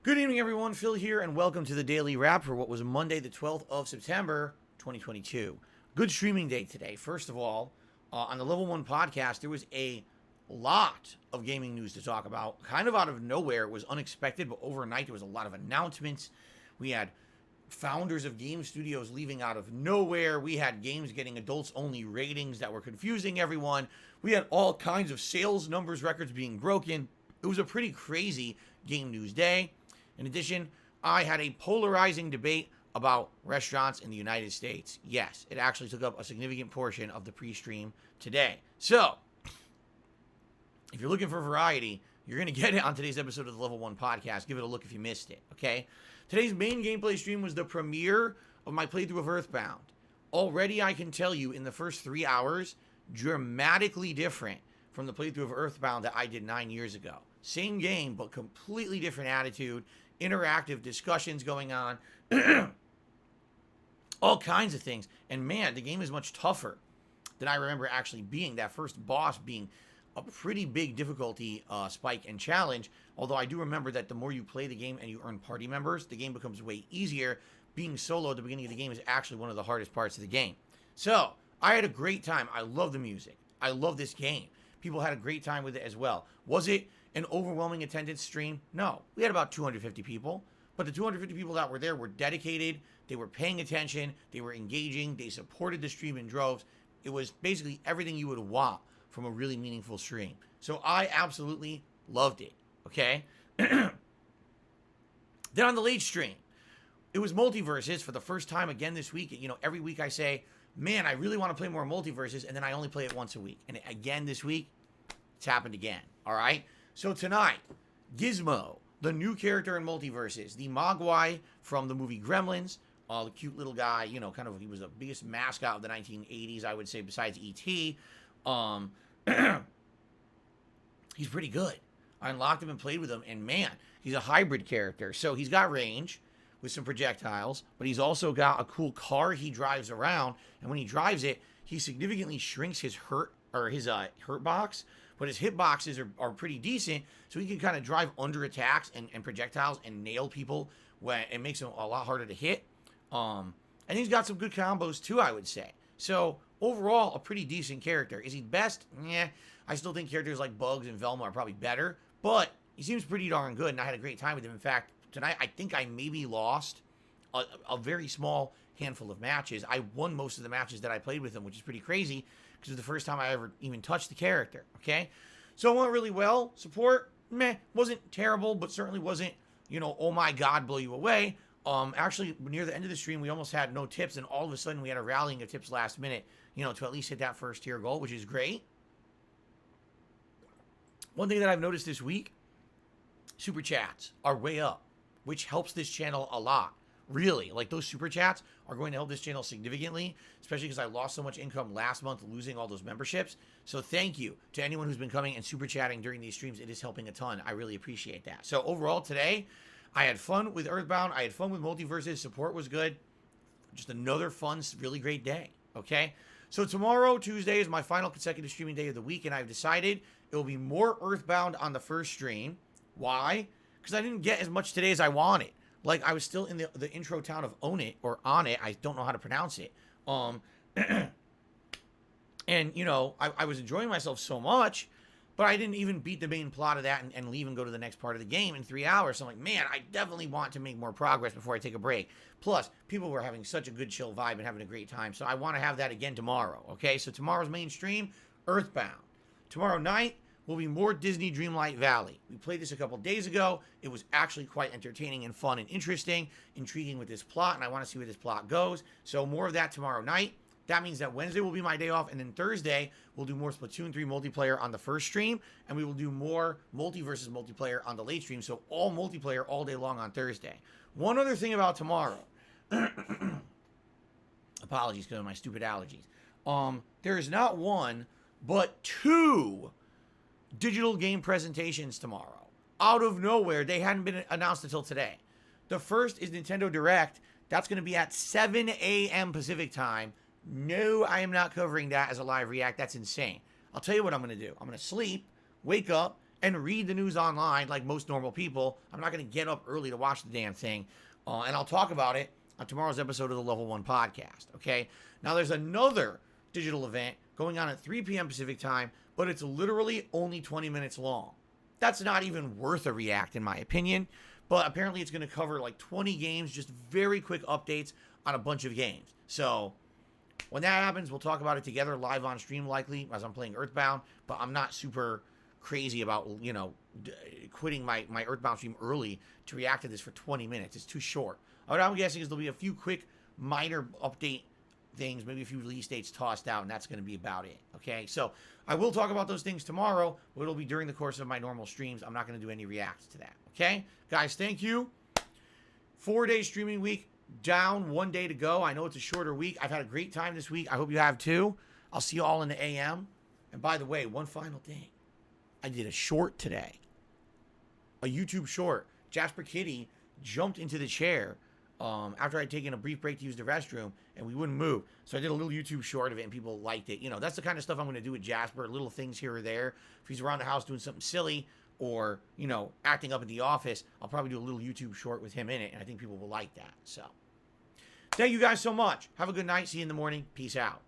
Good evening, everyone. Phil here, and welcome to the Daily Wrap for what was Monday, the 12th of September, 2022. Good streaming day today. First of all, on the Level 1 podcast, there was a lot of gaming news to talk about. Kind of out of nowhere. It was unexpected, but overnight there was a lot of announcements. We had founders of game studios leaving out of nowhere. We had games getting adults-only ratings that were confusing everyone. We had all kinds of sales numbers, records being broken. It was a pretty crazy game news day. In addition, I had a polarizing debate about restaurants in the United States. Yes, it actually took up a significant portion of the pre-stream today. So, if you're looking for variety, you're going to get it on today's episode of the Level 1 podcast. Give it a look if you missed it, okay? Today's main gameplay stream was the premiere of my playthrough of Earthbound. Already, I can tell you, in the first 3 hours, dramatically different from the playthrough of Earthbound that I did 9 years ago. Same game, but completely different attitude, interactive discussions going on, all kinds of things. And man, the game is much tougher than I remember actually being. That first boss being a pretty big difficulty spike and challenge. Although I do remember that the more you play the game and you earn party members, the game becomes way easier. Being solo at the beginning of the game is actually one of the hardest parts of the game. So, I had a great time. I love the music. I love this game. People had a great time with it as well. Was it an overwhelming attendance stream? No. We had about 250 people. But the 250 people that were there were dedicated. They were paying attention. They were engaging. They supported the stream in droves. It was basically everything you would want from a really meaningful stream. So I absolutely loved it. Okay? Then on the late stream, it was MultiVersus for the first time again this week. You know, every week I say, man, I really want to play more MultiVersus, and then I only play it once a week. And again this week, it's happened again. All right? So tonight, Gizmo, the new character in MultiVersus, the Mogwai from the movie Gremlins, the cute little guy, you know, kind of, he was the biggest mascot of the 1980s, I would say, besides E.T. He's pretty good. I unlocked him and played with him, and man, he's a hybrid character. So he's got range with some projectiles, but he's also got a cool car he drives around, and when he drives it, he significantly shrinks his hurt box, but his hit boxes are pretty decent, so he can kind of drive under attacks and projectiles and nail people when it makes him a lot harder to hit. And he's got some good combos too, I would say. So overall, a pretty decent character. Is he best? Yeah, I still think characters like Bugs and Velma are probably better, but he seems pretty darn good, and I had a great time with him. In fact, tonight I think I maybe lost a very small handful of matches. I won most of the matches that I played with him, which is pretty crazy, because it was the first time I ever even touched the character, okay? So it went really well. Support, meh, wasn't terrible, but certainly wasn't, you know, oh my God, blow you away. Actually, near the end of the stream, we almost had no tips, and all of a sudden we had a rallying of tips last minute, you know, to at least hit that first tier goal, which is great. One thing that I've noticed this week, super chats are way up, which helps this channel a lot. Really, like those super chats are going to help this channel significantly, especially because I lost so much income last month losing all those memberships. So thank you to anyone who's been coming and super chatting during these streams. It is helping a ton. I really appreciate that. So overall today, I had fun with Earthbound. I had fun with MultiVersus. Support was good. Just another fun, really great day. Okay? So tomorrow, Tuesday, is my final consecutive streaming day of the week, and I've decided it will be more Earthbound on the first stream. Why? Because I didn't get as much today as I wanted. Like, I was still in the intro town of Own It, or On It. I don't know how to pronounce it. And, you know, I was enjoying myself so much, but I didn't even beat the main plot of that and leave and go to the next part of the game in 3 hours. So I'm like, man, I definitely want to make more progress before I take a break. Plus, people were having such a good chill vibe and having a great time. So I want to have that again tomorrow, okay? So tomorrow's main stream, Earthbound. Tomorrow night will be more Disney Dreamlight Valley. We played this a couple days ago. It was actually quite entertaining and fun and interesting, intriguing with this plot, and I want to see where this plot goes. So more of that tomorrow night. That means that Wednesday will be my day off, and then Thursday we'll do more Splatoon 3 multiplayer on the first stream, and we will do more MultiVersus multiplayer on the late stream, so all multiplayer all day long on Thursday. One other thing about tomorrow. Apologies because of my stupid allergies. There is not one, but two digital game presentations tomorrow. Out of nowhere. They hadn't been announced until today. The first is Nintendo Direct. That's going to be at 7 a.m. Pacific time. No, I am not covering that as a live react. That's insane. I'll tell you what I'm going to do. I'm going to sleep, wake up, and read the news online like most normal people. I'm not going to get up early to watch the damn thing. And I'll talk about it on tomorrow's episode of the Level 1 podcast, okay? Now, there's another digital event going on at 3 p.m. Pacific time, but it's literally only 20 minutes long. That's not even worth a react, in my opinion. But apparently it's going to cover like 20 games, just very quick updates on a bunch of games. So when that happens, we'll talk about it together live on stream likely as I'm playing Earthbound. But I'm not super crazy about, quitting my Earthbound stream early to react to this for 20 minutes. It's too short. What I'm guessing is there'll be a few quick minor update things, maybe a few release dates tossed out, and that's going to be about it. Okay, so I will talk about those things tomorrow, but it'll be during the course of my normal streams. I'm not going to do any reacts to that. Okay, guys, thank you. 4-day streaming week, down 1 day to go. I know it's a shorter week. I've had a great time this week. I hope you have too. I'll see you all in the AM. And by the way, one final thing. I did a short today. A YouTube short. Jasper Kitty jumped into the chair after I'd taken a brief break to use the restroom, and we wouldn't move. So I did a little YouTube short of it, and people liked it. That's the kind of stuff I'm going to do with Jasper, little things here or there. If he's around the house doing something silly or, acting up at the office, I'll probably do a little YouTube short with him in it, and I think people will like that. So thank you guys so much. Have a good night. See you in the morning. Peace out.